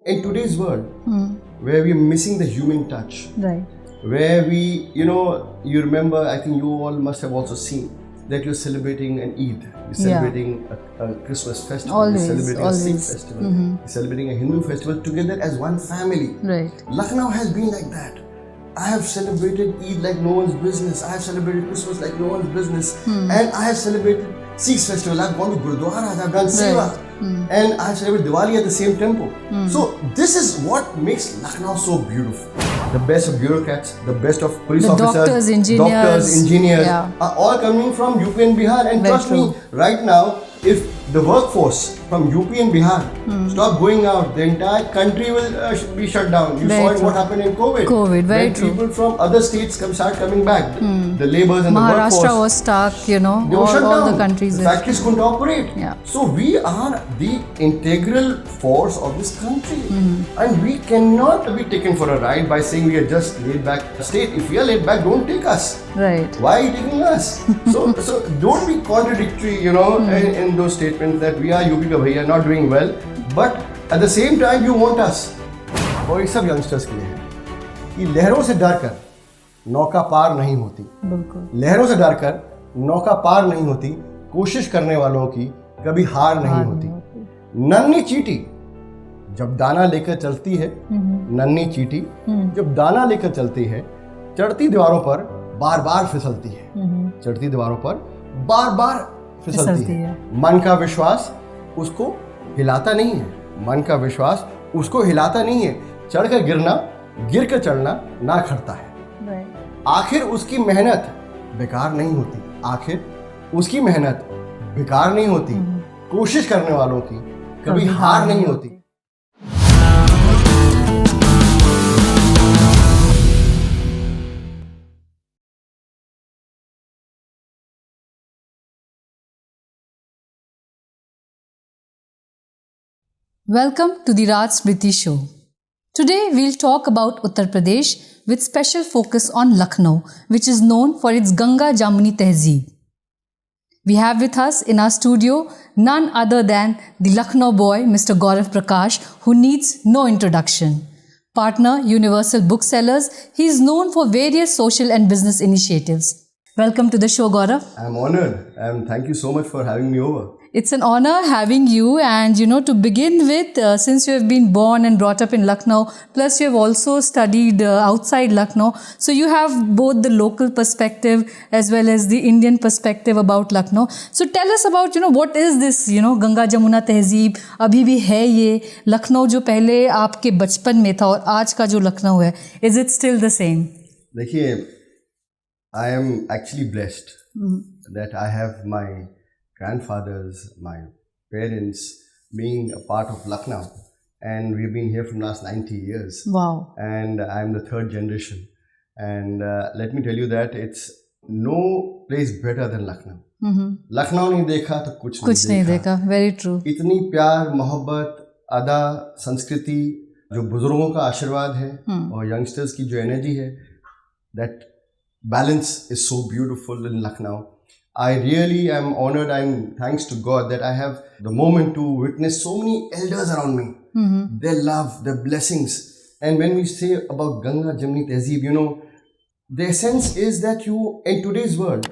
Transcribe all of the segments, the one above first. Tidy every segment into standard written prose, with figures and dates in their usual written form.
in today's world, where we're missing the human touch, Right. where we, you remember, I think you all must have also seen that you're celebrating an Eid, you're celebrating a Christmas festival, Always, you're celebrating always. a Sikh festival, you're celebrating a Hindu festival together as one family. Right. Lucknow has been like that. I have celebrated Eid like no one's business. I have celebrated Christmas like no one's business. And I have celebrated Sikh festival. I've gone to Gurdwaras, I've done Seva. And I have celebrated Diwali at the same temple. So this is what makes Lucknow so beautiful. The best of bureaucrats, the best of police The officers, doctors, engineers, are all coming from UP and Bihar. And trust me, right now, if the workforce from UP and Bihar stop going out, the entire country will be shut down. You saw what happened in COVID. Very when true. People from other states start coming back. The laborers and the Maharashtra workforce. was stuck, They were shut all down. the countries. The factories couldn't operate. Yeah. So we are the integral force of this country. And we cannot be taken for a ride by saying we are just laid back state. If we are laid back, don't take us. Right. Why are you taking us? so don't be contradictory, in those statements that we are UP ka bhaiya, not doing well, but at the same time you want us. और ये सब youngsters के लिए है कि लहरों से डरकर नौका पार नहीं होती, बिल्कुल। लहरों से डरकर नौका पार नहीं होती, कोशिश करने वालों की कभी हार नहीं होती। नन्ही चींटी जब दाना लेकर चलती है, नन्ही चींटी जब दाना लेकर चलती है, चढ़ती दीवारों पर बार बार फिसलती है, चढ़ती दीवारों पर बार बार फिसलती है। मन का विश्वास उसको हिलाता नहीं है, मन का विश्वास उसको हिलाता नहीं है, चढ़कर गिरना, गिर कर चढ़ना ना खड़ता है। आखिर उसकी मेहनत बेकार नहीं होती, आखिर उसकी मेहनत बेकार नहीं होती, कोशिश करने वालों की कभी हार नहीं होती। Welcome to the Raj Smriti show. Today we'll talk about Uttar Pradesh with special focus on Lucknow, which is known for its Ganga-Jamuni tehzeeb. We have with us in our studio none other than the Lucknow boy, Mr. Gaurav Prakash, who needs no introduction. Partner, Universal Booksellers, he is known for various social and business initiatives. Welcome to the show, Gaurav. I'm honored and thank you so much for having me over. It's an honor having you, and to begin with, since you have been born and brought up in Lucknow, plus you have also studied outside Lucknow, so you have both the local perspective as well as the Indian perspective about Lucknow. So tell us about, what is this, Ganga-Jamuna tehzeeb, अभी भी है ये लखनऊ जो पहले आपके बचपन में था और आज का जो लखनऊ है, is it still the same? देखिए, I am actually blessed that I have my grandfathers, my parents being a part of Lucknow, and we've been here from last 90 years. Wow. And I'm the third generation. And let me tell you that it's no place better than Lucknow. Lucknow नहीं देखा तो कुछ नहीं देखा. Very true. इतनी प्यार, मोहब्बत, अदा, संस्कृति, जो बुजुर्गों का आशीर्वाद है और यंगस्टर्स की जो एनर्जी है, that balance is so beautiful in Lucknow. I really am honored and thanks to God that I have the moment to witness so many elders around me. Their love, their blessings. And when we say about Ganga-Jamuni tehzeeb, the essence is that in today's world,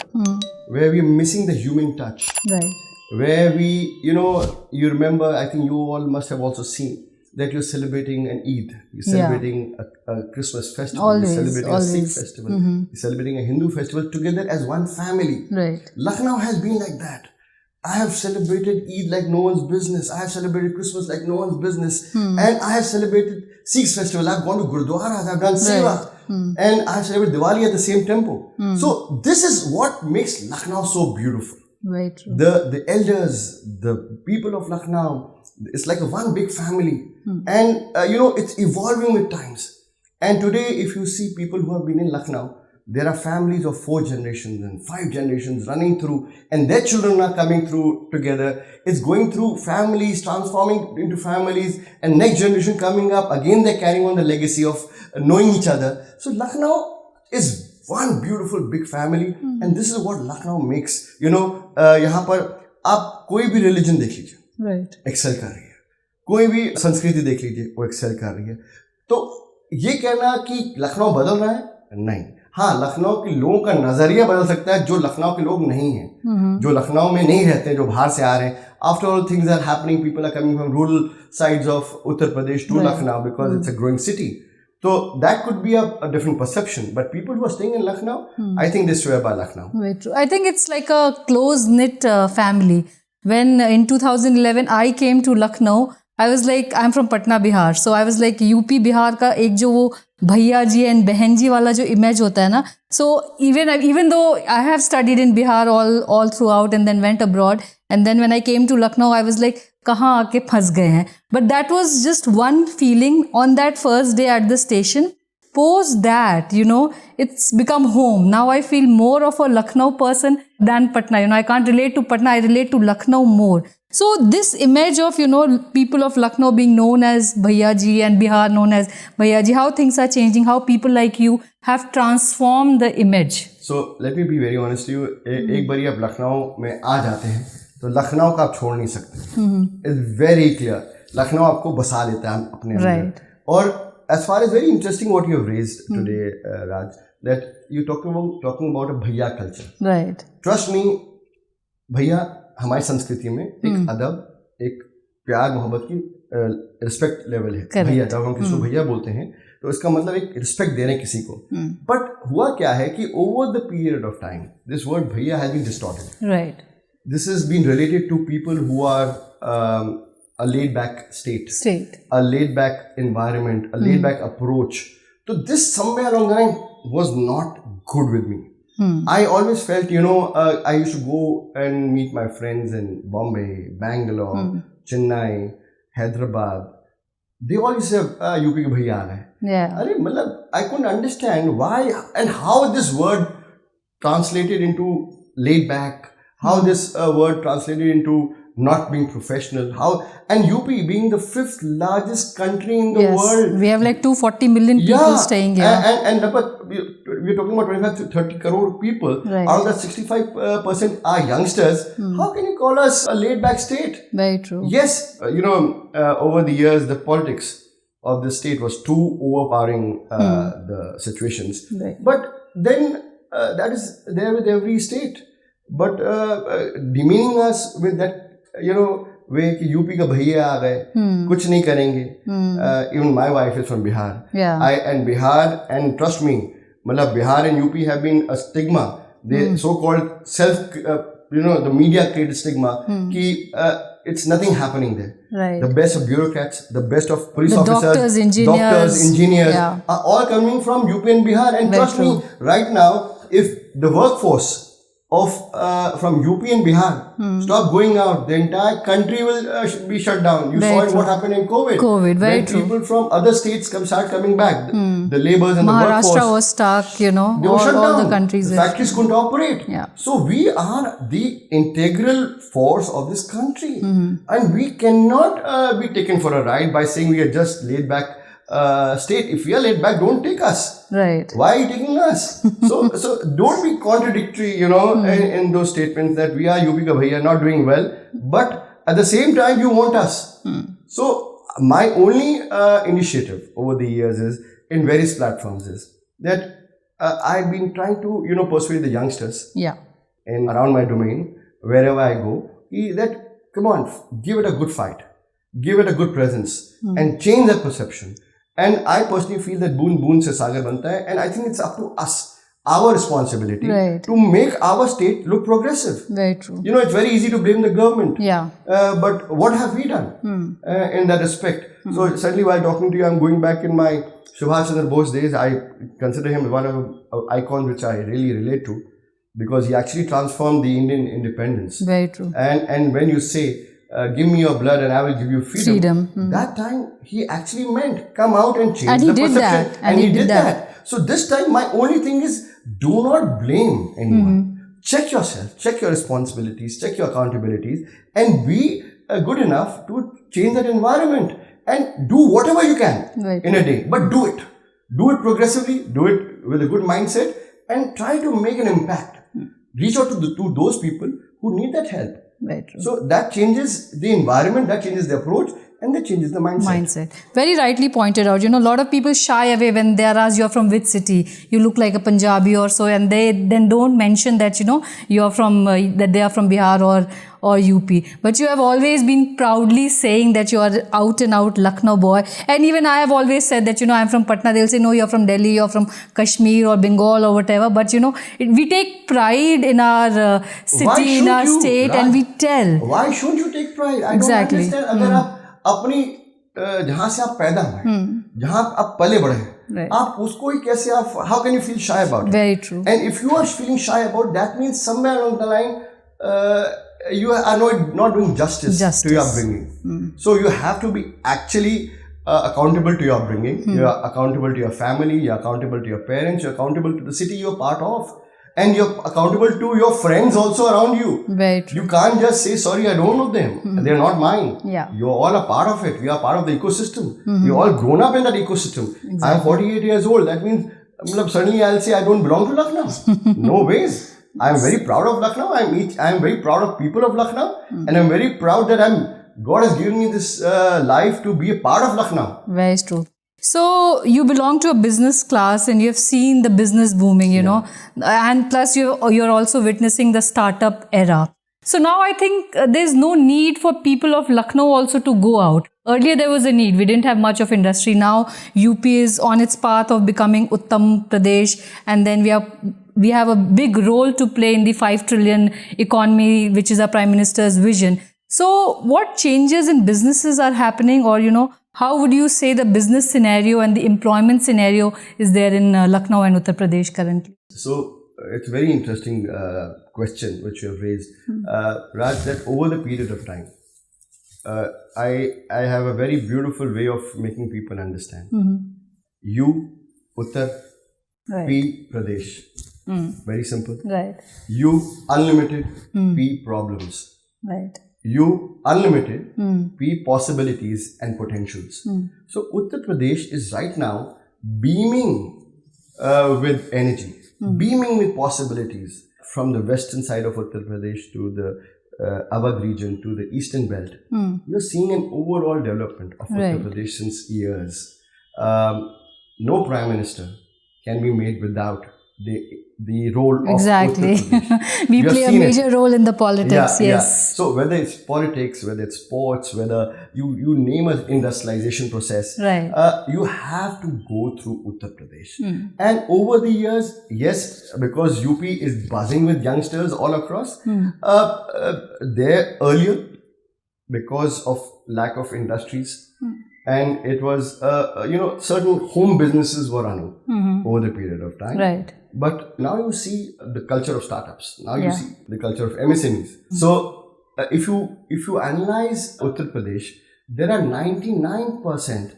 where we're missing the human touch, right, where we, you remember, I think you all must have also seen that you're celebrating an Eid, you're celebrating a Christmas festival, you're celebrating a Sikh festival, you're celebrating a Hindu festival together as one family. Right. Lucknow has been like that. I have celebrated Eid like no one's business. I have celebrated Christmas like no one's business. And I have celebrated Sikh festival. I've gone to Gurdwaras, I've done Seva. And I have celebrated Diwali at the same temple. So this is what makes Lucknow so beautiful. Very true. The elders, the people of Lucknow, it's like one big family. And, it's evolving with times. And today, if you see people who have been in Lucknow, there are families of 4 generations and 5 generations running through, and their children are coming through together. It's going through families, transforming into families, and next generation coming up. Again, they're carrying on the legacy of knowing each other. So Lucknow is one beautiful big family, and this is what Lucknow makes. यहाँ पर आप कोई भी religion देख लीजिए, right, excel कर रही है. कोई भी संस्कृति देख लीजिए, वो एक्सेल कर रही है। तो ये कहना कि लखनऊ बदल रहा है, नहीं। हाँ, लखनऊ के लोगों का नजरिया बदल सकता है जो लखनऊ के लोग नहीं हैं, जो लखनऊ में नहीं रहते, जो बाहर से आ रहे हैं। After all things are happening, people are coming from rural sides of Uttar Pradesh to Lucknow because it's a growing city. So that could be a different perception. But people who are staying in Lucknow, I think they swear by Lucknow. Very true. I think it's like a close-knit family. When in 2011 I came to Lucknow, I was like, I'm from Patna, Bihar. So I was like, UP Bihar का एक जो वो भैया जी and बहन जी वाला जो image होता है ना, so even though I have studied in Bihar all throughout and then went abroad, and then when I came to Lucknow, I was like, कहाँ आके फंस गए हैं. But that was just one feeling on that first day at the station. Post that, you know, it's become home. Now I feel more of a Lucknow person than Patna. You know, I can't relate to Patna, I relate to Lucknow more. So this image of, you know, people of Lucknow being known as Bhaiya Ji and Bihar known as Bhaiya Ji, how things are changing, how people like you have transformed the image. So let me be very honest to you. एक बारी आप लखनऊ में आ जाते हैं तो लखनऊ का आप छोड़ नहीं सकते. It's very clear. लखनऊ आपको बसा लेता है अपने अंदर. और as far as very interesting what you have raised today, Raj, that you talking about a bhaiya culture. Right. Trust me, भैया हमारी संस्कृति में एक अदब, एक प्यार मोहब्बत की रिस्पेक्ट लेवल है. भैया, जब हम किसी को भैया बोलते हैं तो इसका मतलब एक रिस्पेक्ट दे रहे हैं किसी को. बट हुआ क्या है कि over the period of time this word भैया has been distorted. Right. This has been related to people who are a laid-back state, a laid-back environment, a laid-back approach. So this somewhere along the line was not good with me. I always felt, you know, I used to go and meet my friends in Bombay, Bangalore, Chennai, Hyderabad. They all used to say, UP ke bhaiya aa gaye. Yeah. Arey, matlab, I couldn't understand why and how this word translated into laid-back. How this word translated into not being professional. How, and UP being the 5th largest country in the world. We have like 240 million people staying here. And but we're talking about 25 to 30 crore people. Right. Out of that 65% are youngsters. How can you call us a laid-back state? Very true. Yes, you know, over the years, the politics of the state was too overpowering the situations. Right. But then that is there with every state. But demeaning us with that, you know, way कि UP का भैया आ गए, कुछ नहीं करेंगे. Even my wife is from Bihar. Yeah. And Bihar, and trust me, मतलब Bihar and UP have been a stigma. They so-called self, you know, the media created stigma कि it's nothing happening there. Right. The best of bureaucrats, the best of police the officers, doctors, engineers are all coming from UP and Bihar. And Very trust me, right now, if the workforce of from UP and Bihar stop going out, the entire country will be shut down. You saw what happened in COVID. Very when true. People from other states start coming back. The laborers and the workforce. Maharashtra was stuck, you know. They were shut down. The countries. The factories couldn't operate. Yeah. So we are the integral force of this country, and we cannot be taken for a ride by saying we are just laid back. State, if we are laid back, don't take us. Right. Why are you taking us? So don't be contradictory, you know, in those statements that we are UP ka bhaiya, not doing well, but at the same time you want us. So my only initiative over the years is in various platforms is that I've been trying to, you know, persuade the youngsters. Yeah. In around my domain, wherever I go, that come on, give it a good fight, give it a good presence, and change that perception. And I personally feel that boon se sagar banta hai, and I think it's up to us, our responsibility, to make our state look progressive. Very true. You know, it's very easy to blame the government. Yeah. But what have we done in that respect? So certainly while talking to you, I'm going back in my Subhash Chandra Bose days. I consider him one of the icons which I really relate to, because he actually transformed the Indian independence. Very true. And when you say, give me your blood and I will give you freedom. That time he actually meant come out and change the perception. And he did that. So this time my only thing is, do not blame anyone. Check yourself, check your responsibilities, check your accountabilities, and be good enough to change that environment and do whatever you can in a day. But do it. Do it progressively, do it with a good mindset, and try to make an impact. Reach out to those people who need that help. Very true. So that changes the environment, that changes the approach, and that changes the mindset. Very rightly pointed out. A lot of people shy away when they are asked, you're from which city? You look like a Punjabi or so, and they then don't mention that, you're from, that they are from Bihar or UP. But you have always been proudly saying that you are out and out Lucknow boy. And even I have always said that, I'm from Patna. They'll say, no, you're from Delhi, you're from Kashmir or Bengal or whatever. But, we take pride in our city, in our state, and we tell. Why should you take pride? I Exactly. don't understand. अगर आप अपनी जहाँ से आप पैदा हुए, जहाँ आप पले बढ़े हैं, आप उसको ही कैसे आप, how can you feel shy about it? Very true. And if you are feeling shy about that, means somewhere along the line you are not doing justice to your upbringing. So you have to be actually accountable to your upbringing. You are accountable to your family. You are accountable to your parents. You are accountable to the city you are part of. And you're accountable to your friends also around you. Very true. You can't just say, sorry, I don't know them. They're not mine. Yeah. You're all a part of it. We are part of the ecosystem. We're all grown up in that ecosystem. Exactly. I'm 48 years old. That means suddenly I'll say I don't belong to Lucknow. No ways. I'm very proud of Lucknow. I'm very proud of people of Lucknow. And I'm very proud that God has given me this life to be a part of Lucknow. Very true. So you belong to a business class and you have seen the business booming, you know, and plus you're also witnessing the startup era. So now I think there's no need for people of Lucknow also to go out. Earlier there was a need. We didn't have much of industry. Now UP is on its path of becoming Uttar Pradesh, and then we have a big role to play in the 5 trillion economy, which is our Prime Minister's vision. So what changes in businesses are happening, or, how would you say the business scenario and the employment scenario is there in Lucknow and Uttar Pradesh currently? So it's a very interesting question which you have raised, Raj, that over the period of time, I have a very beautiful way of making people understand. You, Uttar, P, Pradesh. Very simple. Right. You, unlimited, P, problems. Right. You, unlimited, P, possibilities and potentials. So Uttar Pradesh is right now beaming with energy, beaming with possibilities. From the western side of Uttar Pradesh to the Awadh region to the eastern belt, you're seeing an overall development of Uttar Pradesh since years. No Prime Minister can be made without the role of Uttar Pradesh. We play a major role in the politics, yes. Yeah. So whether it's politics, whether it's sports, whether you name an industrialization process, you have to go through Uttar Pradesh. And over the years, yes, because UP is buzzing with youngsters all across, there earlier, because of lack of industries, and it was, certain home businesses were running over the period of time. Right. But now you see the culture of startups. Now you see the culture of MSMEs. So if you analyze Uttar Pradesh, there are 99%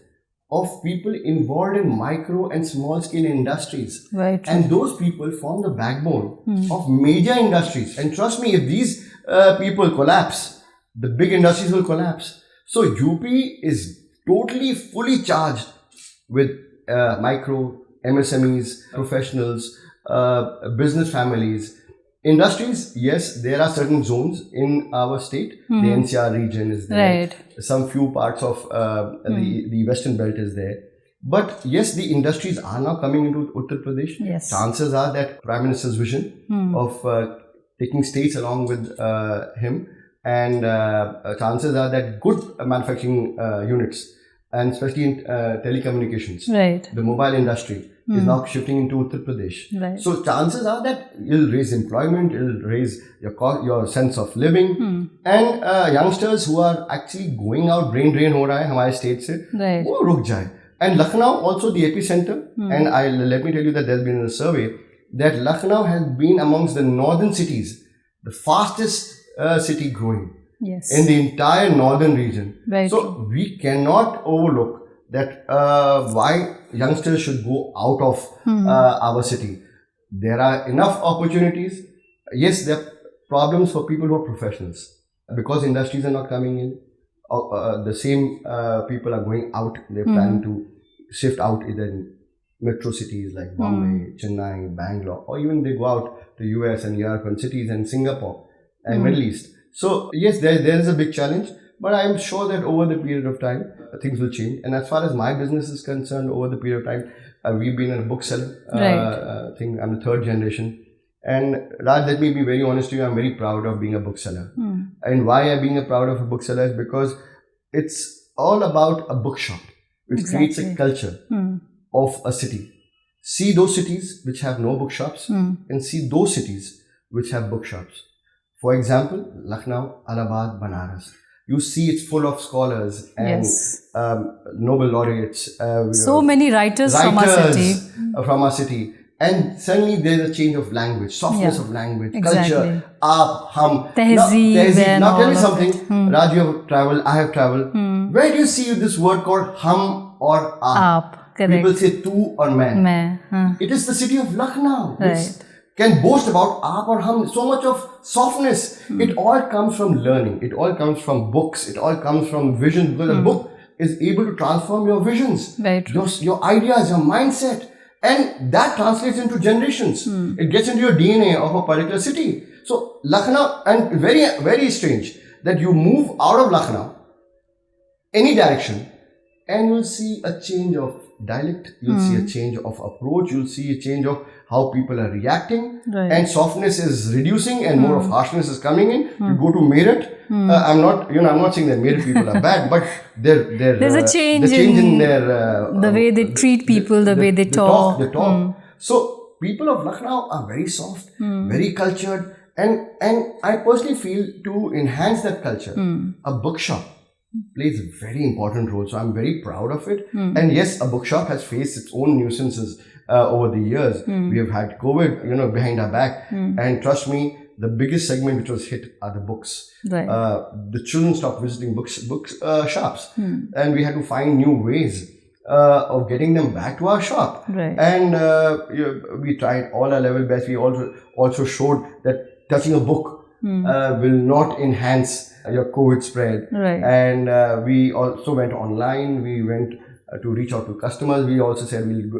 of people involved in micro and small scale industries. Right. And those people form the backbone of major industries. And trust me, if these people collapse, the big industries will collapse. So UP is totally fully charged with micro, MSMEs, professionals, business families, industries. Yes, there are certain zones in our state. The NCR region is there. Right. Some few parts of the western belt is there. But yes, the industries are now coming into Uttar Pradesh. Yes. Chances are that Prime Minister's vision of taking states along with him, and chances are that good manufacturing units, and especially in telecommunications, the mobile industry is now shifting into Uttar Pradesh. Right. So chances are that it'll raise employment, it'll raise your sense of living, and youngsters who are actually going out, brain drain हो रहा है हमारे state से, वो रुक जाए. And Lucknow, also the epicenter, and let me tell you that there's been a survey that Lucknow has been amongst the northern cities, the fastest city growing in the entire northern region. So we cannot overlook that why youngsters should go out of our city. There are enough opportunities. Yes, there are problems for people who are professionals because industries are not coming in. The same people are going out. They're planning to shift out either in metro cities like Bombay, Chennai, Bangalore, or even they go out to US and European cities and Singapore and Middle East. So yes, there is a big challenge, but I am sure that over the period of time, things will change. And as far as my business is concerned, over the period of time, we've been a bookseller. I think I'm the third generation. And Raj, let me be very honest to you, I'm very proud of being a bookseller. And why I'm being proud of a bookseller is because it's all about a bookshop, which creates a culture of a city. See those cities which have no bookshops and see those cities which have bookshops. For example, Lucknow, Allahabad, Banaras. You see it's full of scholars and Nobel laureates. So many writers from our city. And suddenly there's a change of language, softness of language, culture, aap, hum. Tehzeeb. Now tell me something, Raj, you have traveled, I have traveled. Where do you see this word called hum or aap? People say tu or main. It is the city of Lucknow. Right. Can boast about aap or hum, so much of softness. It all comes from learning. It all comes from books. It all comes from vision. Because a book is able to transform your visions, your ideas, your mindset. And that translates into generations. It gets into your DNA of a particular city. So Lucknow, and very, very strange that you move out of Lucknow, any direction, and you'll see a change of dialect, you'll see a change of approach, you'll see a change of how people are reacting, and softness is reducing and more of harshness is coming in. You go to Meerut. I'm not saying that Meerut people are bad, but there's a change in their the way they treat people, the way they talk. So people of Lucknow are very soft, very cultured, and I personally feel to enhance that culture, a bookshop plays a very important role. So I'm very proud of it. And yes, a bookshop has faced its own nuisances over the years. We have had COVID, behind our back. And trust me, the biggest segment which was hit are the books. The children stopped visiting shops. And we had to find new ways of getting them back to our shop. And we tried all our level best. We also showed that touching a book will not enhance your COVID spread. And we also went online. We went to reach out to customers. We also said we'll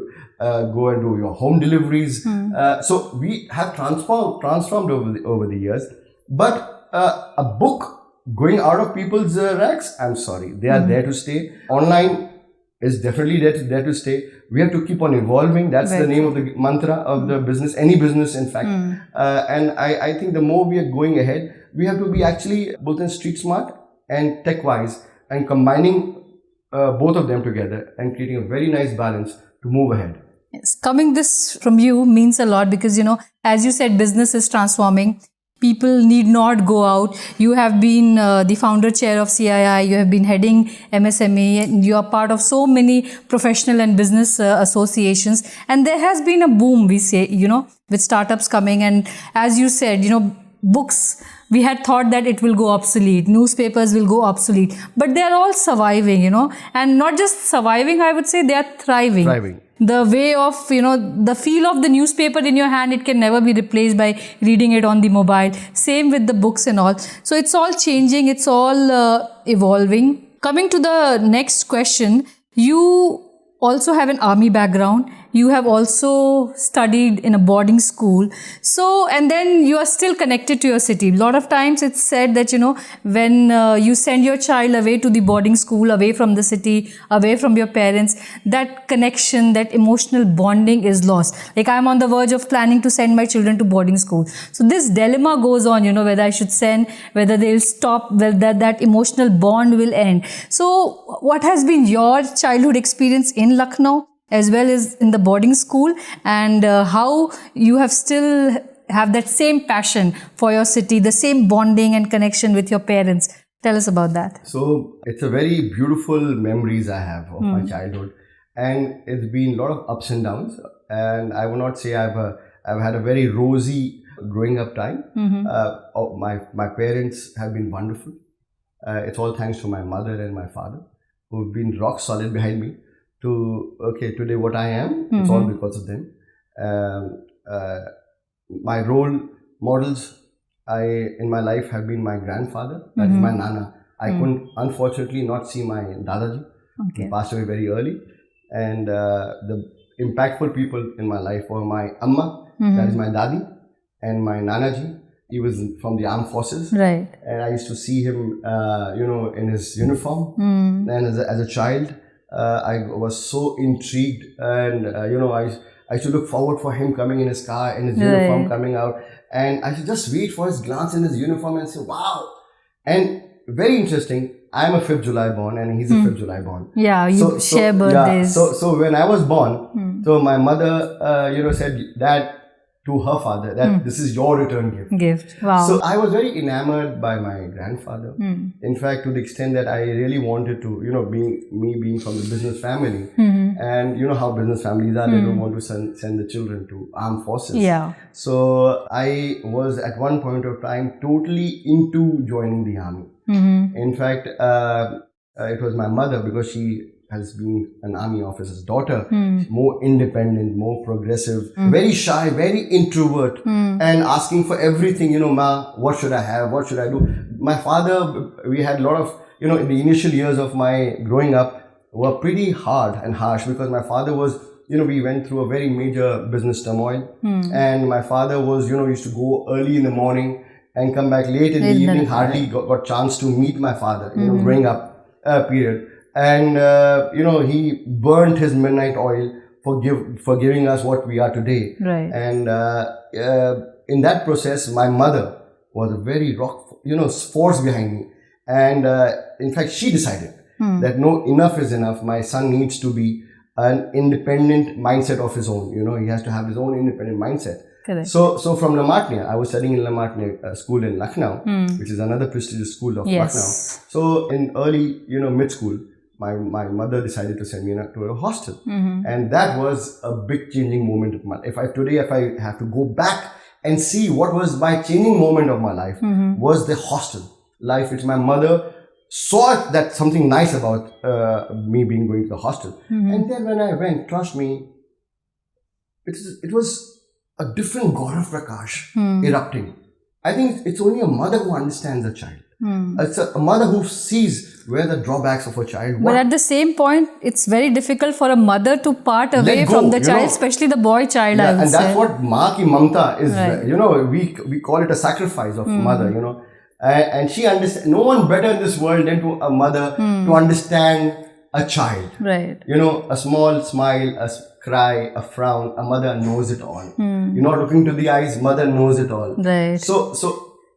go and do your home deliveries. So we have transformed over the years. But a book going out of people's racks, I'm sorry, they are there to stay. Online is definitely there to stay. We have to keep on evolving. That's the name of the mantra of the business, any business in fact. And I think the more we are going ahead, we have to be actually both in street smart and tech wise and combining both of them together and creating a very nice balance to move ahead. Yes. Coming this from you means a lot because, as you said, business is transforming. People need not go out. You have been the founder chair of CII. You have been heading MSME. And you are part of so many professional and business associations. And there has been a boom, we say, with startups coming. And as you said, books, we had thought that it will go obsolete. Newspapers will go obsolete. But they are all surviving, And not just surviving, I would say, they are thriving. The way of, the feel of the newspaper in your hand, it can never be replaced by reading it on the mobile. Same with the books and all. So it's all changing. It's all evolving. Coming to the next question, you also have an army background. You have also studied in a boarding school. So, and then you are still connected to your city. A lot of times it's said that, when you send your child away to the boarding school, away from the city, away from your parents, that connection, that emotional bonding is lost. Like I'm on the verge of planning to send my children to boarding school. So this dilemma goes on, whether I should send, whether they'll stop, whether that emotional bond will end. So what has been your childhood experience in Lucknow, as well as in the boarding school, and how you have still have that same passion for your city, the same bonding and connection with your parents? Tell us about that. So it's a very beautiful memories I have of my childhood, and it's been a lot of ups and downs. And I will not say I've had a very rosy growing up time. My parents have been wonderful. It's all thanks to my mother and my father, who've been rock solid behind me. Today what I am, it's all because of them. My role models in my life have been my grandfather, that is my Nana. I couldn't, unfortunately, not see my Dadaji. He passed away very early. And the impactful people in my life were my Amma, that is my Dadi, and my Nanaji, he was from the armed forces. Right. And I used to see him, in his uniform. And as a child, I was so intrigued, and I used to look forward for him coming in his car, in his uniform, coming out, and I should just wait for his glance in his uniform and say, "Wow!" And very interesting. I'm a 5th July born, and he's a 5th July born. Yeah, you share birthdays. Yeah. So when I was born, so my mother, said that to her father, that this is your return gift. Wow. So I was very enamored by my grandfather. In fact, to the extent that I really wanted to, being from the business family, and you know how business families are, they don't want to send the children to armed forces. Yeah. So I was at one point of time totally into joining the army. In fact, it was my mother, because she has been an army officer's daughter, more independent, more progressive, very shy, very introvert, and asking for everything, "Ma, what should I have? What should I do?" My father, we had a lot of, in the initial years of my growing up were pretty hard and harsh, because my father was, we went through a very major business turmoil, and my father was, used to go early in the morning and come back late in the evening, hardly got chance to meet my father, growing up period. And, he burnt his midnight oil for giving us what we are today. Right. And in that process, my mother was a very force behind me. And in fact, she decided that no, enough is enough. My son needs to be an independent mindset of his own. He has to have his own independent mindset. Correct. So from La Martiniere, I was studying in La Martiniere school in Lucknow, which is another prestigious school of Lucknow. So in early, mid school, my mother decided to send me to a hostel, and that was a big changing moment of my life. If I have to go back and see what was my changing moment of my life, was the hostel life, which my mother saw that something nice about me going to the hostel. And then when I went, trust me, it was a different Gaurav Prakash erupting. I think it's only a mother who understands a child. It's a mother who sees where the drawbacks of a child. But at the same point, it's very difficult for a mother to part away from the child, especially the boy child. Yeah, I would and say. that's what Maa ki Mamta is. Right. We call it a sacrifice of mother. And she understands. No one better in this world than a mother to understand a child. Right. A small smile, a cry, a frown, a mother knows it all. You're not looking to the eyes, mother knows it all. Right. So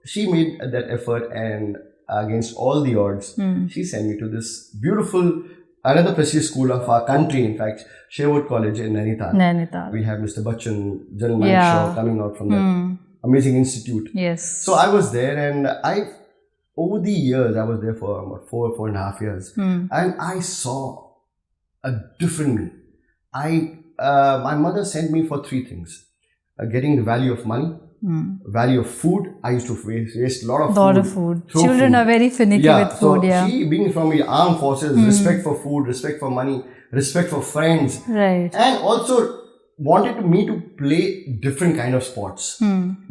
she made that effort, and against all the odds, she sent me to this beautiful, another prestigious school of our country, in fact, Sherwood College in Nainital. We have Mr. Bachchan, General Manager coming out from that amazing institute. Yes. So I was there, and over the years, I was there for about 4.5 years, and I saw a different me. My mother sent me for 3 things: getting the value of money, value of food. I used to waste a lot of food. Children are very finicky with food. So she, being from the armed forces, respect for food, respect for money, respect for friends, right, and also wanted me to play different kind of sports,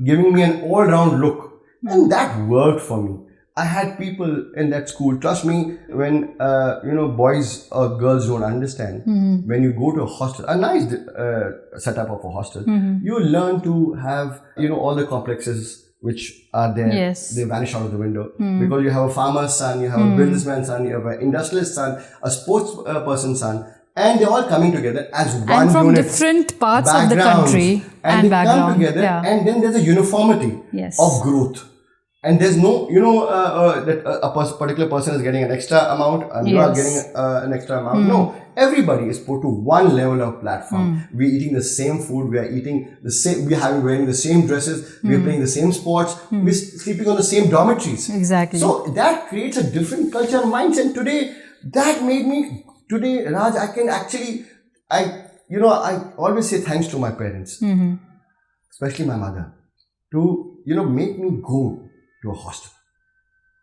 giving me an all-round look, and that worked for me. I had people in that school. Trust me, when boys or girls don't understand, when you go to a hostel, a nice setup of a hostel, you learn to have all the complexes which are there. Yes. They vanish out of the window because you have a farmer's son, you have a businessman's son, you have an industrialist son, a sports person's son, and they're all coming together as one unit. And from different parts of the country and they come together, and then there's a uniformity of growth. And there's no, that a particular person is getting an extra amount and you are getting an extra amount. No, everybody is put to one level of platform. We're eating the same food. We are eating the same. Wearing the same dresses. We're playing the same sports. We're sleeping on the same dormitories. Exactly. So that creates a different culture and mindset. Today, that made me, Raj, I can actually, I always say thanks to my parents, especially my mother, to, make me go to a hostel.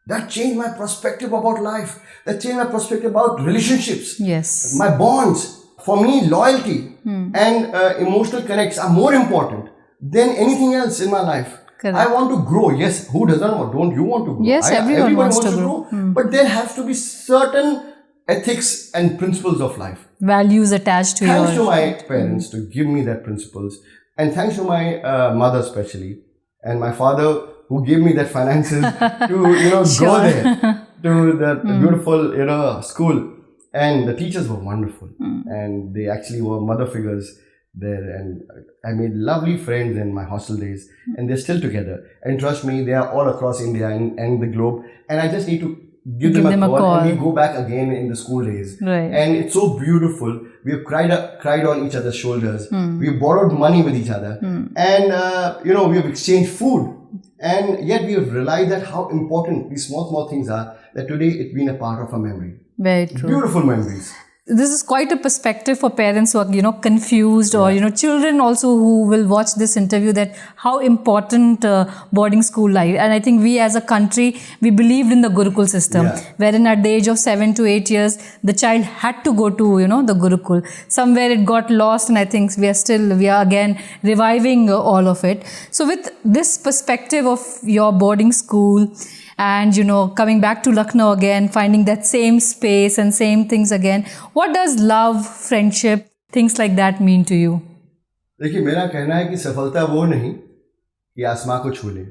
That changed my perspective about life. That changed my perspective about relationships. Yes. My bonds. For me, loyalty and emotional connects are more important than anything else in my life. Correct. I want to grow. Yes, who doesn't want? Don't you want to grow? Yes, everyone wants to grow. But there have to be certain ethics and principles of life. Values attached to Thanks to my parents to give me that principles. And thanks to my mother especially. And my father who gave me that finances to Sure. go there to the beautiful school. And the teachers were wonderful, and they actually were mother figures there, and I made lovely friends in my hostel days, and they're still together. And trust me, they are all across India and the globe, and I just need to give them a call, and we go back again in the school days. Right. And it's so beautiful. We have cried on each other's shoulders. We have borrowed money with each other, and we have exchanged food. And yet we have realized that how important these small things are, that today it's been a part of our memory. Very true. Beautiful memories. This is quite a perspective for parents who are, confused, or, children also who will watch this interview, that how important boarding school life. And I think we as a country, we believed in the Gurukul system, wherein at the age of 7 to 8 years, the child had to go to, the Gurukul. Somewhere it got lost, and I think we are again reviving all of it. So with this perspective of your boarding school, and coming back to Lucknow again, finding that same space and same things again, what does love, friendship, things like that mean to you? देखिए, मेरा कहना है कि सफलता वो नहीं कि आसमां को छू लें,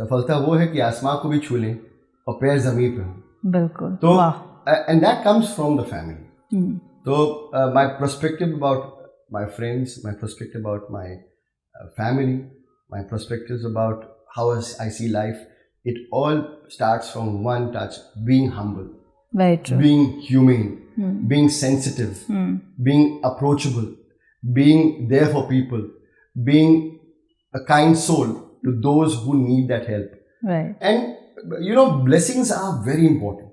सफलता वो है कि आसमां को भी छू लें और पैर जमीन पे हों. बिल्कुल. तो and that comes from the family. So my perspective about my friends, my perspective about my family, my perspectives about how I see life, it all starts from one touch: being humble, very true, being humane, being sensitive, being approachable, being there for people, being a kind soul to those who need that help. Right. And blessings are very important.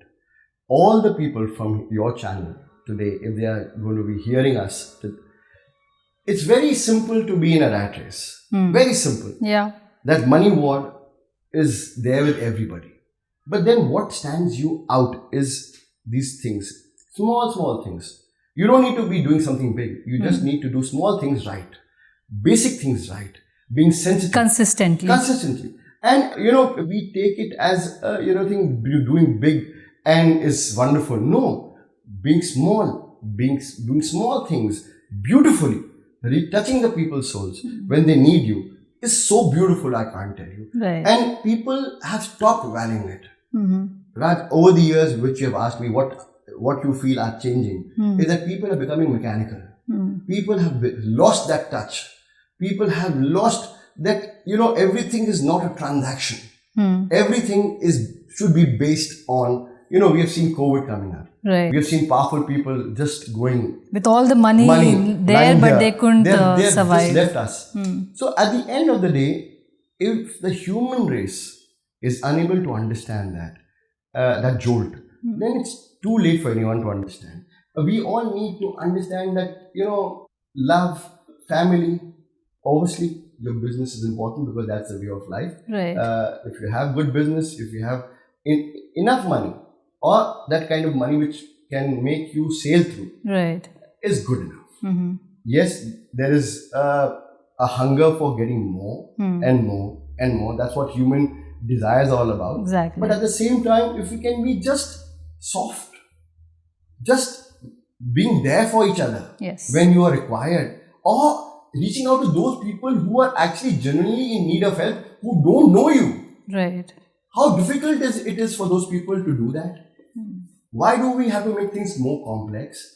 All the people from your channel today, if they are going to be hearing us, it's very simple to be in a rat race. Very simple. Yeah. That money war is there with everybody. But then what stands you out is these things, small things. You don't need to be doing something big. You just need to do small things right, basic things right, being sensitive. Consistently. And, we take it as, thing doing big and is wonderful. No, being small, doing small things beautifully, touching the people's souls when they need you, is so beautiful, I can't tell you. Right. And people have stopped valuing it. Raj, over the years, which you have asked me, what you feel are changing, is that people are becoming mechanical. People have lost that touch. People have lost that, everything is not a transaction. Everything should be based on, we have seen COVID coming up. Right. We have seen powerful people just going with all the money there, but they couldn't survive. Just left us. So at the end of the day, if the human race is unable to understand that jolt, then it's too late for anyone to understand. We all need to understand that, love, family, obviously your business is important because that's the way of life. Right. If you have good business, if you have enough money, or that kind of money which can make you sail through, right, is good enough. Yes, there is a hunger for getting more and more and more. That's what human desire is all about. Exactly. But at the same time, if we can be just soft, just being there for each other when you are required, or reaching out to those people who are actually genuinely in need of help, who don't know you. Right. How difficult it is for those people to do that? Why do we have to make things more complex?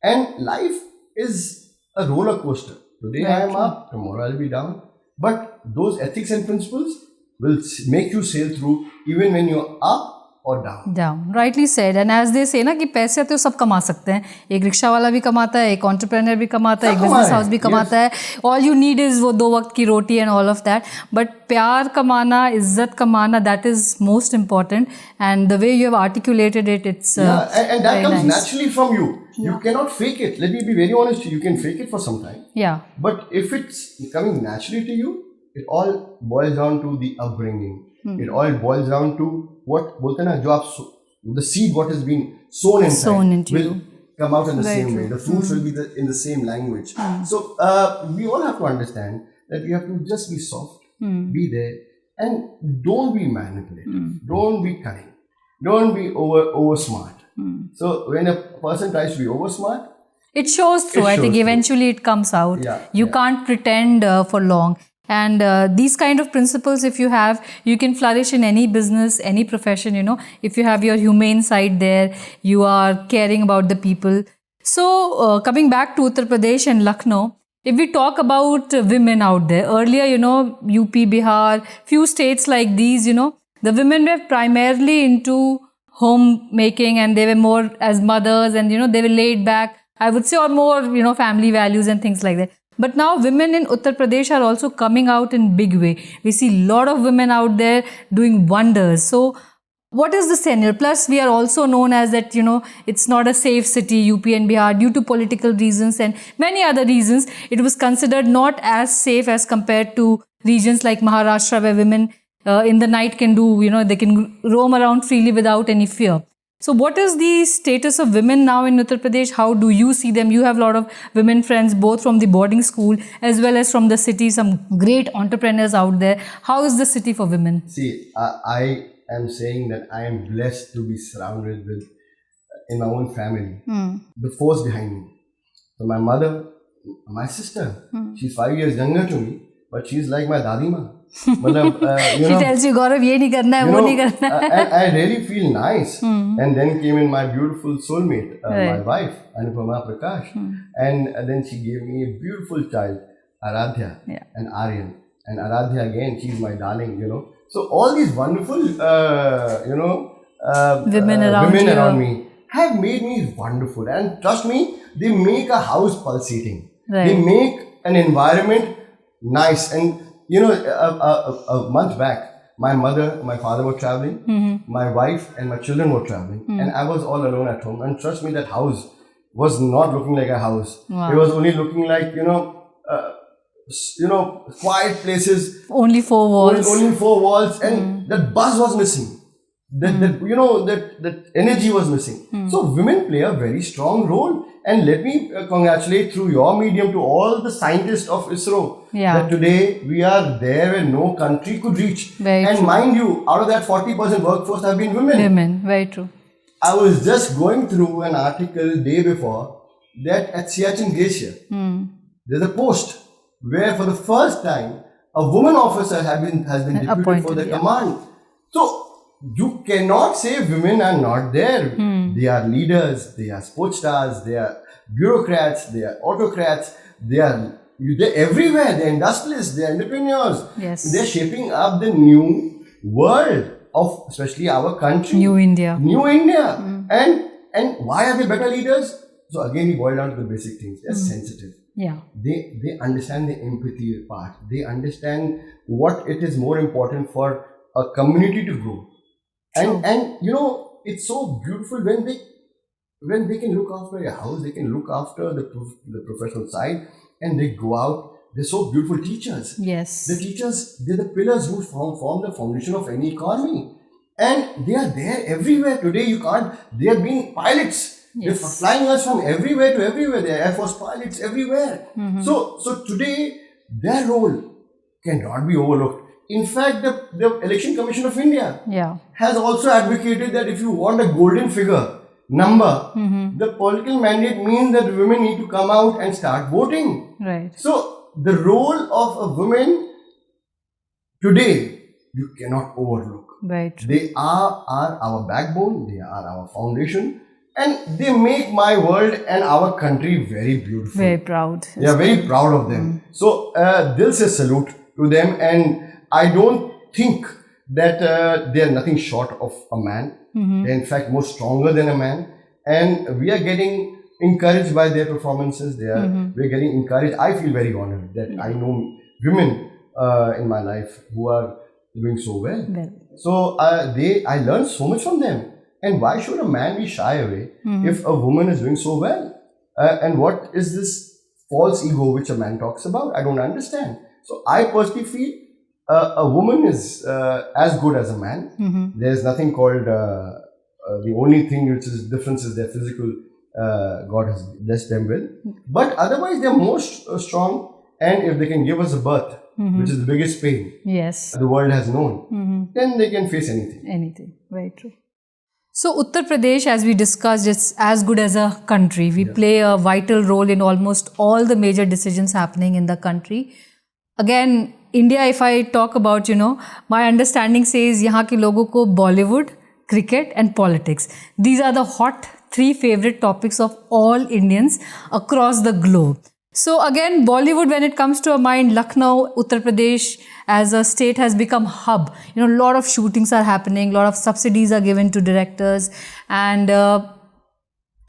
And life is a roller coaster. Today I am up, tomorrow I'll be down. But those ethics and principles will make you sail through even when you're up or down. Down. Rightly said. And as they say ना कि पैसे तो सब कमा सकते हैं. एक rickshaw वाला भी कमाता है, एक entrepreneur भी कमाता है, एक business house भी कमाता है. All you need is वो 2 वक्त की रोटी and all of that. But प्यार कमाना, इज्जत कमाना, that is most important. And the way you have articulated it, it's and that comes nice. Naturally from you. You cannot fake it. Let me be very honest. You can fake it for some time. Yeah. But if it's coming naturally to you, it all boils down to the upbringing. It all boils down to what the seed what has been sown inside will come out in the same way. The fruits will be in the same language. So we all have to understand that we have to just be soft, be there, and don't be manipulative, don't be cunning, don't be over smart. So when a person tries to be over smart, it shows through. I think eventually it comes out. You can't pretend for long. And these kind of principles, if you have, you can flourish in any business, any profession, if you have your humane side there, you are caring about the people. So coming back to Uttar Pradesh and Lucknow, if we talk about women out there, earlier, UP, Bihar, few states like these, the women were primarily into homemaking and they were more as mothers and, they were laid back, I would say, or more, family values and things like that. But now women in Uttar Pradesh are also coming out in big way. We see a lot of women out there doing wonders. So what is the scenario? Plus, we are also known as that, it's not a safe city, UP and Bihar, due to political reasons and many other reasons. It was considered not as safe as compared to regions like Maharashtra, where women in the night can do, they can roam around freely without any fear. So what is the status of women now in Uttar Pradesh? How do you see them? You have a lot of women friends, both from the boarding school as well as from the city, some great entrepreneurs out there. How is the city for women? See, I am saying that I am blessed to be surrounded with, in my own family, the force behind me. So my mother, my sister, she's 5 years younger to me, but she's like my dadima. She tells you, Gaurav, ye nahi karna hai, wo nahi karna hai. And I really feel nice. And then came in my beautiful soulmate, my wife, Gaurav Prakash. And then she gave me a beautiful child, Aradhya and Aryan. And Aradhya again, she's my darling, So all these wonderful, women around me have made me wonderful. And trust me, they make a house pulsating. Right. They make an environment nice. And a month back, my mother, my father were traveling, my wife and my children were traveling, and I was all alone at home. And trust me, that house was not looking like a house. Wow. It was only looking like, quiet places. Only 4 walls. Only 4 walls, and that buzz was missing. That energy was missing. So women play a very strong role. And let me congratulate through your medium to all the scientists of ISRO that today we are there where no country could reach. Very and true. Mind you, out of that 40% workforce have been women. Women, very true. I was just going through an article day before that at Siachen Glacier, there's a post where for the first time a woman officer has been deputed for the command. So you cannot say women are not there. They are leaders, they are sports stars, they are bureaucrats, they are autocrats, they're everywhere. They're industrialists, they're entrepreneurs. Yes. They're shaping up the new world of especially our country. New India. And why are they better leaders? So again, we boil down to the basic things. They're sensitive. Yeah. They understand the empathy part. They understand what it is more important for a community to grow. And it's so beautiful when they can look after a house, they can look after the professional side, and they go out. They're so beautiful teachers. Yes. The teachers, they're the pillars who form the foundation of any economy. And they are there everywhere. Today they are being pilots. Yes. They're flying us from everywhere to everywhere. They're Air Force pilots everywhere. So today, their role cannot be overlooked. In fact, the Election Commission of India has also advocated that if you want a golden figure, number, the political mandate means that women need to come out and start voting. Right. So, the role of a woman today, you cannot overlook. Right. They are our backbone, they are our foundation, and they make my world and our country very beautiful. Very proud. We are very proud of them. So, dil se salute to them, and I don't think that they are nothing short of a man. They're in fact more stronger than a man, and we are getting encouraged by their performances. We're getting encouraged. I feel very honored that I know women in my life who are doing so well. So I learned so much from them. And why should a man be shy away if a woman is doing so well? And what is this false ego which a man talks about? I don't understand. So I personally feel a woman is as good as a man. There's nothing called, the only thing which is difference is their physical, God has blessed them with. But otherwise they're most strong, and if they can give us a birth, which is the biggest pain the world has known, then they can face anything. Anything, very true. So Uttar Pradesh, as we discussed, is as good as a country. We play a vital role in almost all the major decisions happening in the country. Again, India, if I talk about, my understanding says यहाँ के लोगों को Bollywood, cricket and politics. These are the hot 3 favorite topics of all Indians across the globe. So again, Bollywood, when it comes to our mind, Lucknow, Uttar Pradesh as a state has become hub. A lot of shootings are happening, a lot of subsidies are given to directors, and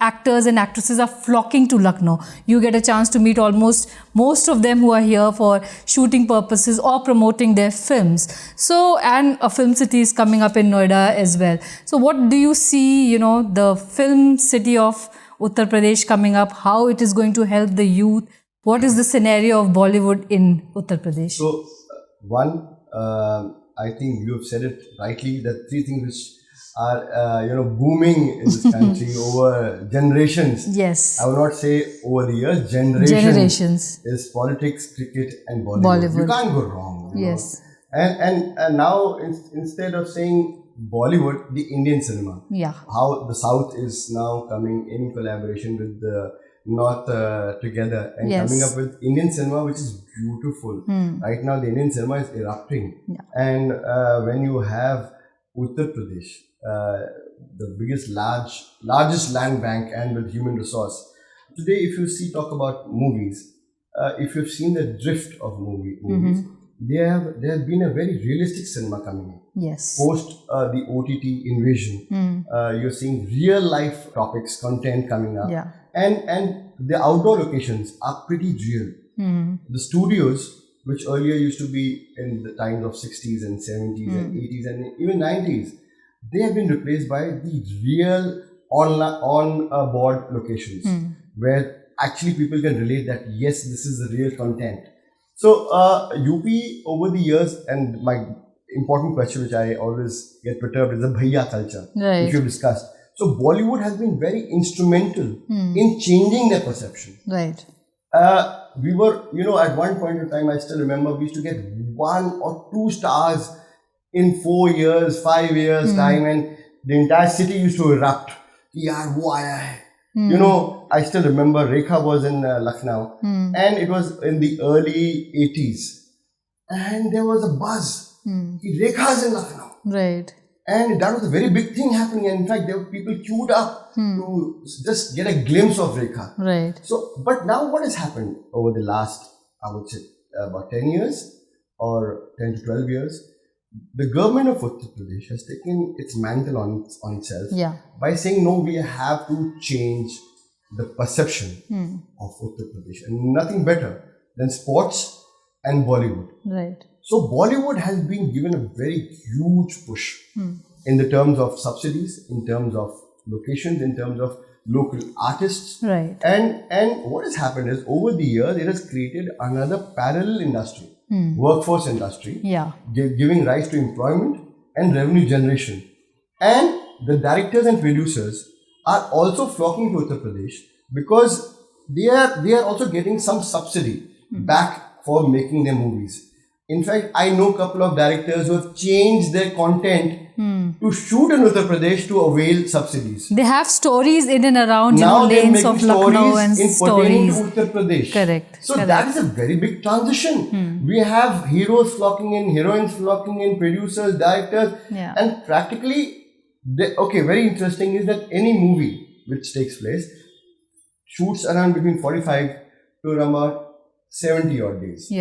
actors and actresses are flocking to Lucknow. You get a chance to meet almost most of them who are here for shooting purposes or promoting their films. So, and a film city is coming up in Noida as well. So what do you see, the film city of Uttar Pradesh coming up, how it is going to help the youth? What is the scenario of Bollywood in Uttar Pradesh? So, one, I think you have said it rightly, that 3 things which are booming in this country over generations. Yes. I will not say over the years, generations. Is politics, cricket and Bollywood. You can't go wrong. Yes. And now instead of saying Bollywood, the Indian cinema. Yeah. How the South is now coming in collaboration with the North together and coming up with Indian cinema, which is beautiful. Right now, the Indian cinema is erupting. Yeah. And when you have Uttar Pradesh, the largest land bank and with human resource. Today, if you talk about movies, if you've seen the drift of movies, there has been a very realistic cinema coming in. Yes. Post the OTT invasion, you're seeing real life topics, content coming up. Yeah. And the outdoor locations are pretty real. The studios, which earlier used to be in the times of 60s and 70s and 80s and even 90s, they have been replaced by the real on-board locations where actually people can relate that, yes, this is the real content. So, UP over the years, and my important question which I always get perturbed is the bhaiya culture, which we've discussed. So, Bollywood has been very instrumental in changing their perception. Right. We were, at one point in time, I still remember we used to get 1 or 2 stars in 4 years, 5 years time, and the entire city used to erupt. Yaar, wo aaya hai. I still remember Rekha was in Lucknow, and it was in the early 80s, and there was a buzz. Rekha's in Lucknow. Right. And that was a very big thing happening. And in fact, there were people queued up to just get a glimpse of Rekha. Right. So, but now what has happened over the last, I would say, about 10 years or 10 to 12 years? The government of Uttar Pradesh has taken its mantle on itself by saying, no, we have to change the perception of Uttar Pradesh. And nothing better than sports and Bollywood. Right. So Bollywood has been given a very huge push in the terms of subsidies, in terms of locations, in terms of local artists. Right. And what has happened is over the years, it has created another parallel industry, workforce industry, giving rise to employment and revenue generation. And the directors and producers are also flocking to Uttar Pradesh because they are also getting some subsidy back for making their movies. In fact, I know a couple of directors who have changed their content to shoot in Uttar Pradesh to avail subsidies. They have stories in and around, now lanes of Lucknow and stories. To Uttar Pradesh. Correct. So that is a very big transition. We have heroes flocking in, heroines flocking in, producers, directors, and practically, very interesting is that any movie which takes place shoots around between 45 to around about 70 odd days.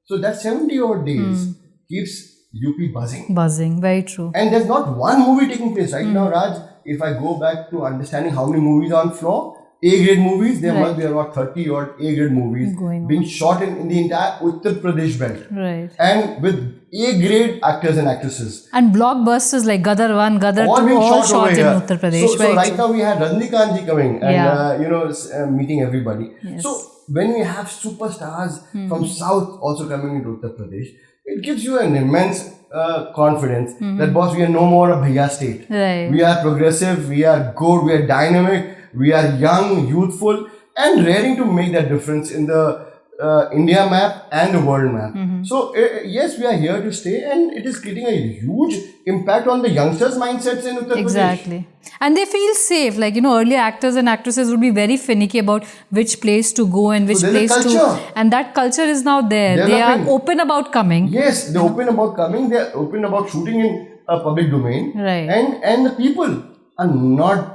So that 70 odd days keeps UP buzzing. Buzzing, very true. And there's not one movie taking place. Right now, Raj, if I go back to understanding how many movies are on floor, A-grade movies, there must be about 30 odd A-grade movies being shot in the entire Uttar Pradesh belt. Right. And with A-grade actors and actresses. And blockbusters like Gadar 1, Gadar 2, all shot in Uttar Pradesh. So right now we had Rajnikant ji coming and, meeting everybody. Yes. So when we have superstars from South also coming into Uttar Pradesh, it gives you an immense confidence that, boss, we are no more a bhaiya state. Right. We are progressive, we are good, we are dynamic, we are young, youthful, and raring to make that difference in the India map and the world map. So yes, we are here to stay, and it is creating a huge impact on the youngsters' mindsets in Uttar Pradesh. Exactly. And they feel safe. Like, earlier actors and actresses would be very finicky about which place to go and which place to. And that culture is now there. They are open about coming. Yes, they're open about coming. They're open about shooting in a public domain. Right. And the people are not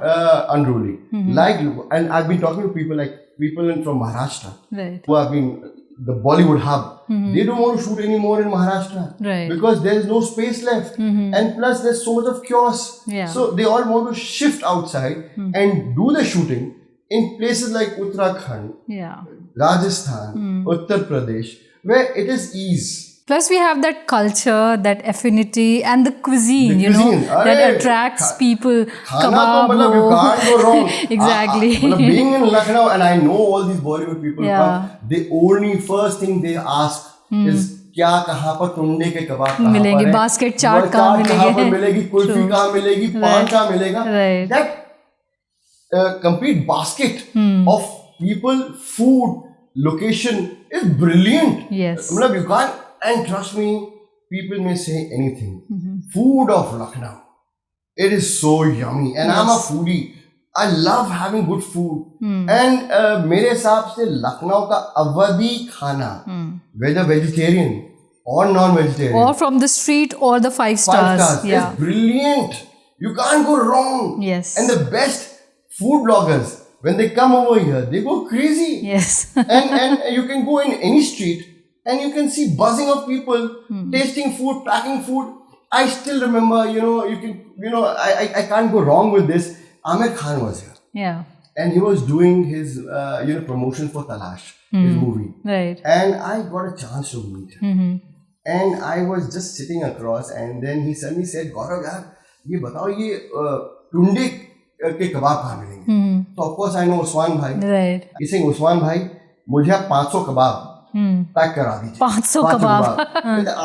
unruly. And I've been talking to people from Maharashtra, right, who have been the Bollywood hub. They don't want to shoot anymore in Maharashtra, right, because there is no space left, and plus there's so much of chaos. Yeah. So they all want to shift outside and do the shooting in places like Uttarakhand, yeah, Rajasthan, Uttar Pradesh, where it is ease. Plus, we have that culture, that affinity, and the cuisine, that attracts people. Kebab, you can't go wrong. Exactly. Being in Lucknow, and I know all these Bollywood people come, the only first thing they ask is, क्या कहाँ पर टुंडे के कबाब कहाँ मिलेंगे, पर है, basket चाट कहाँ मिलेगी, कुल्फी कहाँ मिलेगी, पान कहाँ मिलेगा. That complete basket of people, food, location is brilliant. Yes. You can't. And trust me, people may say anything. Food of Lucknow, it is so yummy. And I'm a foodie. I love having good food. And मेरे हिसाब से लखनऊ का अवधी खाना, whether vegetarian or non-vegetarian, or from the street or the 5 stars, is brilliant. You can't go wrong. Yes. And the best food bloggers, when they come over here, they go crazy. Yes. and you can go in any street, and you can see buzzing of people tasting food, packing food. I still remember, I can't go wrong with this. Amir Khan was here. Yeah. And he was doing his, promotion for Talash, his movie. Right. And I got a chance to meet him. And I was just sitting across, and then he suddenly said, Gaurav, yaar, ye batao, ye tunde ke kebab kahan milenge? So of course I know Usman bhai. Right. He's saying, Usman bhai, मुझे आप 500 कबाब pack करा दीजिए. 500 कबाब.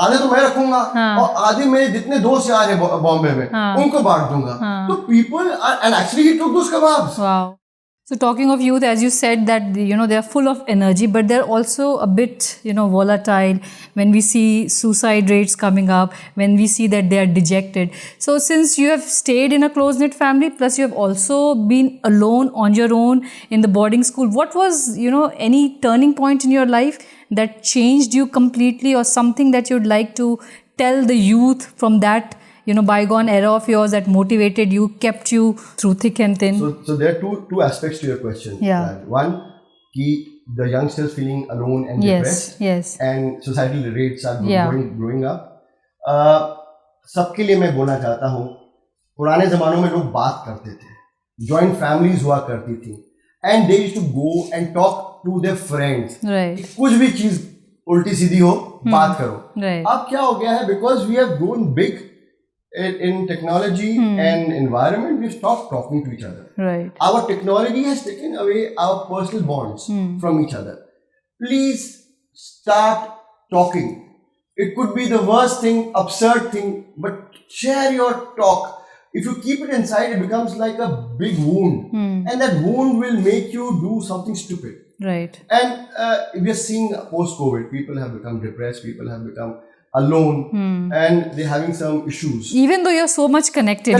आधे तो मैं रखूंगा और आधे मेरे जितने दोस्त आ रहे हैं बॉम्बे में उनको बांट दूंगा. तो people are, and actually he took those kebabs. Wow. So talking of youth, as you said that they are full of energy, but they're also a bit volatile. When we see suicide rates coming up, when we see that they are dejected. So since you have stayed in a close-knit family, plus you have also been alone on your own in the boarding school, what was any turning point in your life that changed you completely, or something that you'd like to tell the youth from that bygone era of yours that motivated you, kept you through thick and thin? So there are two aspects to your question. Yeah. One, the youngsters feeling alone and depressed. Yes. And societal rates are growing up. सबके लिए मैं बोलना चाहता हूँ, पुराने ज़मानों में लोग बात करते थे, joint families हुआ करती थी, and they used to go and talk to their friends. Right. कुछ भी चीज़ उल्टी सीधी हो, बात करो. Right. अब क्या हो गया है? Because we have grown big in technology and environment, we stopped talking to each other. Right. Our technology has taken away our personal bonds from each other. Please start talking. It could be the worst thing, absurd thing, but share your talk. If you keep it inside, it becomes like a big wound, and that wound will make you do something stupid. Right. And we are seeing post-COVID, people have become depressed, people have become alone, and they're having some issues. Even though you're so much connected.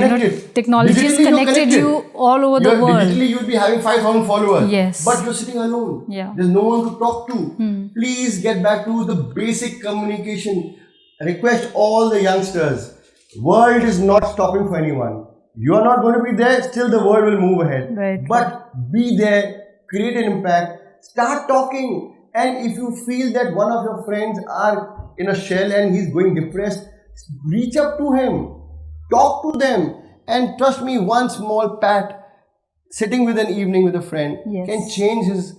Technology has connected you all over the world. Digitally, you'll be having 5,000 followers. Yes. But you're sitting alone. Yeah. There's no one to talk to. Please get back to the basic communication. Request all the youngsters. World is not stopping for anyone. You are not going to be there, still the world will move ahead. Right. But be there, create an impact, start talking. And if you feel that one of your friends are in a shell and he's going depressed, reach up to him, talk to them, and trust me, one small pat, sitting with an evening with a friend, can change his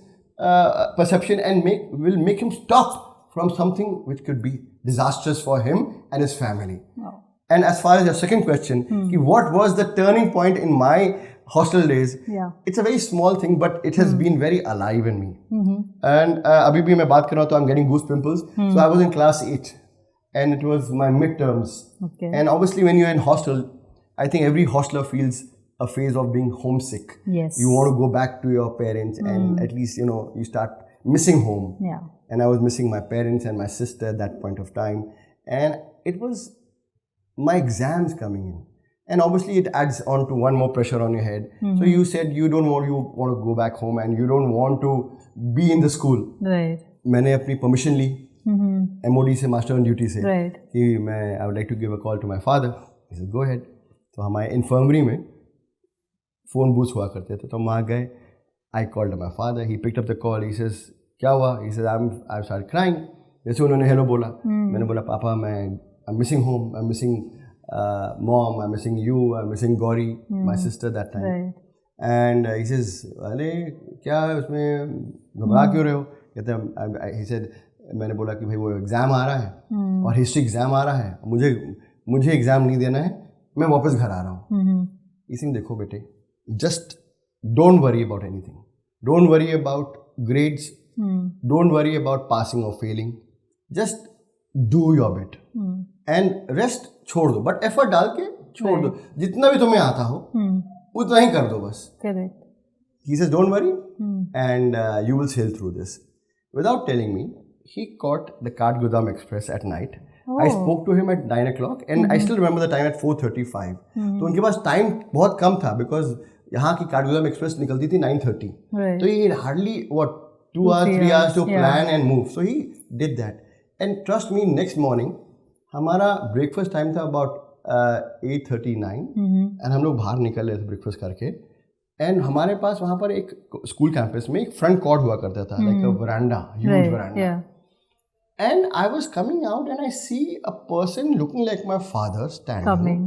perception and will make him stop from something which could be disastrous for him and his family. Wow. And as far as your second question, what was the turning point in my hostel days? Yeah. It's a very small thing, but it has been very alive in me. And abhi bhi main baat kar raha hu, I'm getting goose pimples. So I was in class 8 and it was my midterms. Okay. And obviously when you're in hostel, I think every hostler feels a phase of being homesick. Yes. You want to go back to your parents and at least, you start missing home. Yeah. and I was missing my parents and my sister at that point of time, and it was my exams coming in, and obviously it adds on to one more pressure on your head. So you said you want to go back home and you don't want to be in the school. Right. मैंने अपनी permission ली MOD से, master on duty से, right. कि मैं I would like to give a call to my father. He said go ahead. तो हमारे infirmary में phone booth हुआ करते थे, तो हम वहाँ गए. I called my father. He picked up the call. He says क्या हुआ? He says I started crying. जैसे उन्होंने हेलो बोला, मैंने बोला पापा I'm missing home, I'm missing mom, I'm missing you, I'm missing Gauri, my sister that time. Right. And he says अरे क्या उसमें घबरा क्यों रहे हो? कहते हैं he said, मैंने बोला कि भाई वो एग्ज़ाम आ रहा है और हिस्ट्री एग्ज़ाम आ रहा है, मुझे एग्ज़ाम नहीं देना है, मैं वापस घर आ रहा हूँ. इसी में देखो बेटे, just don't worry about anything. Don't worry about grades. Don't worry about passing or failing. Just do your bit. And rest छोड़ दो, but effort डाल के छोड़ दो. जितना भी तुम्हें आता हो उतना ही कर दो बस. Correct. He says don't worry and you will sail through this. Without telling me, he caught the Kathgodam Express at night. I spoke to him at 9 o'clock and I still remember the time at 4:35. तो उनके पास time बहुत कम था because यहाँ की Kathgodam express निकलती थी 9:30. Right. तो he had hardly 2 hours, 3 hours to plan and move. So he did that. And trust me, next morning हमारा ब्रेकफास्ट टाइम था about 8:39 and हम लोग बाहर निकल रहे थे ब्रेकफास्ट करके. एंड हमारे पास वहाँ पर एक स्कूल कैंपस में एक फ्रंट कॉर्ट हुआ करता था, like a veranda, huge veranda. And I was coming out and I see a person looking like my father standing.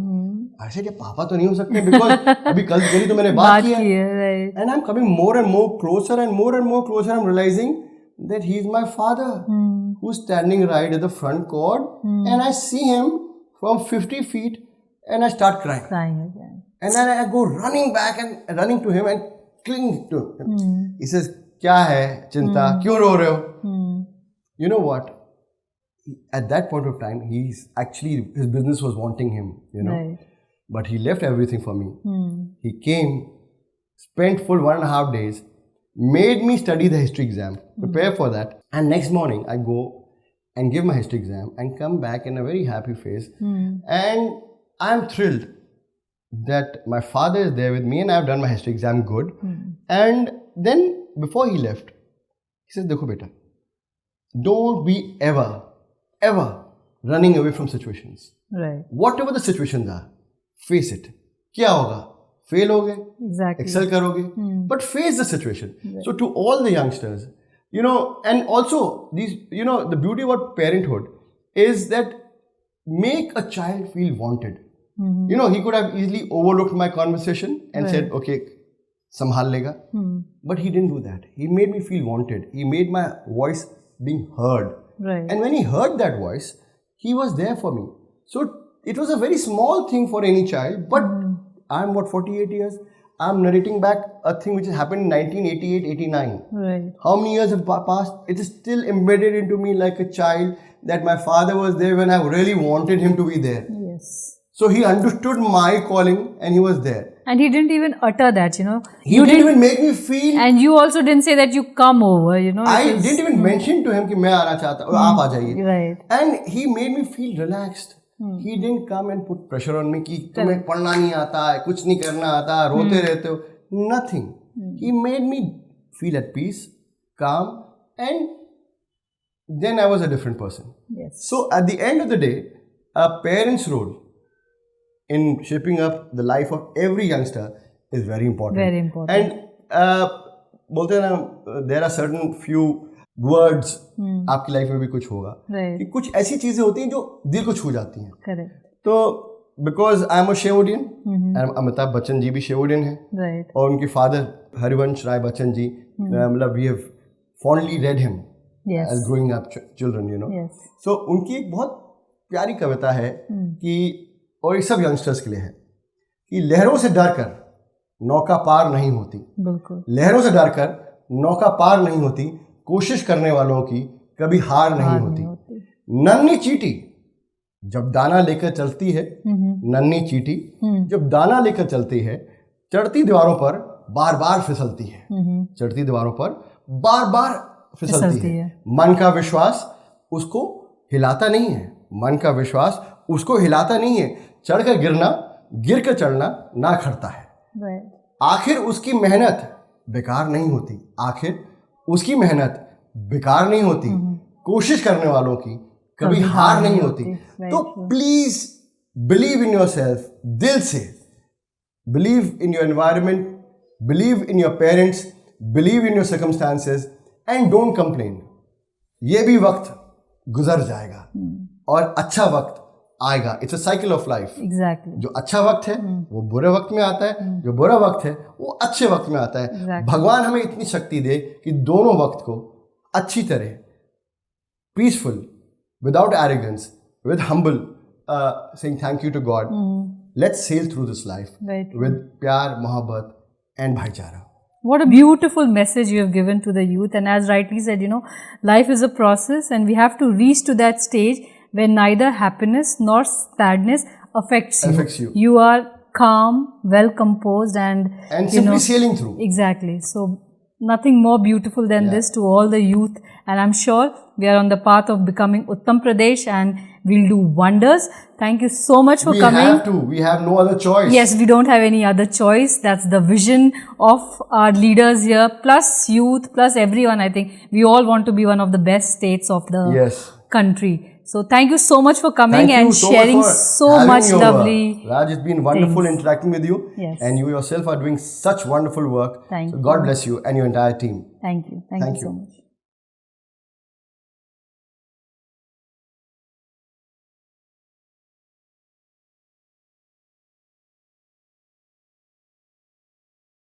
I said, ये पापा तो नहीं हो सकते because अभी कल करी तो मैंने बात की है. And I'm coming more and more closer and more closer. I'm realizing that he's my father who's standing right at the front court. And I see him from 50 feet and I start crying. Crying again. And then I go running back and running to him and clinging to him. He says, क्या है चिंता, क्यों रो रहे हो? You know what? At that point of time, his business was wanting him, you know. Right. But he left everything for me. He came, spent full 1.5 days, made me study the history exam, prepare for that. And next morning, I go and give my history exam and come back in a very happy face. And I'm thrilled that my father is there with me and I've done my history exam good. And then before he left, he says, देखो बेटा, don't be ever running away from situations. Right. Whatever the situations are, face it. क्या होगा? Fail होगे, excel करोगे, but face the situation. Right. So to all the youngsters, you know, and also these, you know, the beauty about parenthood is that make a child feel wanted. You know, he could have easily overlooked my conversation and said, okay, संभाल लेगा. But he didn't do that. He made me feel wanted. He made my voice being heard. Right. And when he heard that voice, he was there for me. So it was a very small thing for any child, but I'm 48 years. I'm narrating back a thing which happened in 1988-89. Right. How many years have passed? It is still embedded into me like a child that my father was there when I really wanted him to be there. Yes. So he understood my calling and he was there. And he didn't even utter that, you know. He didn't even make me feel. And you also didn't say that you come over, you know. I didn't even mention to him कि मैं आना चाहता हूँ, आप आ जाइए. Right. And he made me feel relaxed. He didn't come and put pressure on me कि तुम्हें पढ़ना नहीं आता है, कुछ नहीं करना आता, रोते रहते हो. Nothing. He made me feel at peace, calm, and then I was a different person. Yes. So at the end of the day, a parent's role in shaping up the life of every youngster is very important. Very important. And बोलते हैं ना, there are certain few words आपकी life में भी कुछ होगा कि कुछ ऐसी चीजें होती हैं जो दिल को छू जाती हैं. Correct. तो because I am a Shevodian, Amitabh Bachchan ji भी शेवोडियन हैं. Right. और उनके फादर हरिवंश राय बच्चन जी, मतलब we have fondly read him as growing up children, you know. Yes. So उनकी एक बहुत प्यारी कविता है कि, और ये सब यंगस्टर्स के लिए है, कि लहरों से डरकर नौका पार नहीं होती. बिल्कुल. लहरों से डरकर नौका पार नहीं होती, कोशिश करने वालों की कभी हार नहीं होती. नन्ही चींटी जब दाना लेकर चलती है, नन्ही चींटी जब दाना लेकर चलती है, चढ़ती दीवारों पर बार बार फिसलती है. चढ़ती दीवारों पर बार बार फिसलती है। मन का विश्वास उसको हिलाता नहीं है, मन का विश्वास उसको हिलाता नहीं है। चढ़ कर गिरना, गिर कर चढ़ना ना खड़ता है। आखिर उसकी मेहनत बेकार नहीं होती, आखिर उसकी मेहनत बेकार नहीं होती। कोशिश करने वालों की कभी हार नहीं होती। तो प्लीज बिलीव इन योरसेल्फ, दिल से believe in your environment, believe in your parents, believe in your circumstances and don't complain. ये भी वक्त गुजर जाएगा और अच्छा वक्त आएगा। It's a cycle of life. Exactly. जो अच्छा वक्त है वो बुरे वक्त में आता है, जो बुरा वक्त है वो अच्छे वक्त में आता है। भगवान हमें इतनी शक्ति दे कि दोनों वक्त को अच्छी तरह, peaceful, without arrogance, with humble, saying thank you to God, let's sail through this life with प्यार, मोहब्बत एंड भाईचारा. What a beautiful message you have given to the youth. And as rightly said, you know, life is a process and we have to reach to that stage where neither happiness nor sadness affects you. You are calm, well composed and simply sailing through. Exactly. So nothing more beautiful than this to all the youth. And I'm sure we are on the path of becoming Uttar Pradesh and we'll do wonders. Thank you so much for coming. We have to. We have no other choice. Yes, we don't have any other choice. That's the vision of our leaders here, plus youth, plus everyone. I think we all want to be one of the best states of the country. So thank you so much for coming and sharing so much lovely. Raj, it's been wonderful interacting with you. Yes. And you yourself are doing such wonderful work. Thank you. God bless you and your entire team. Thank you. Thank you so much.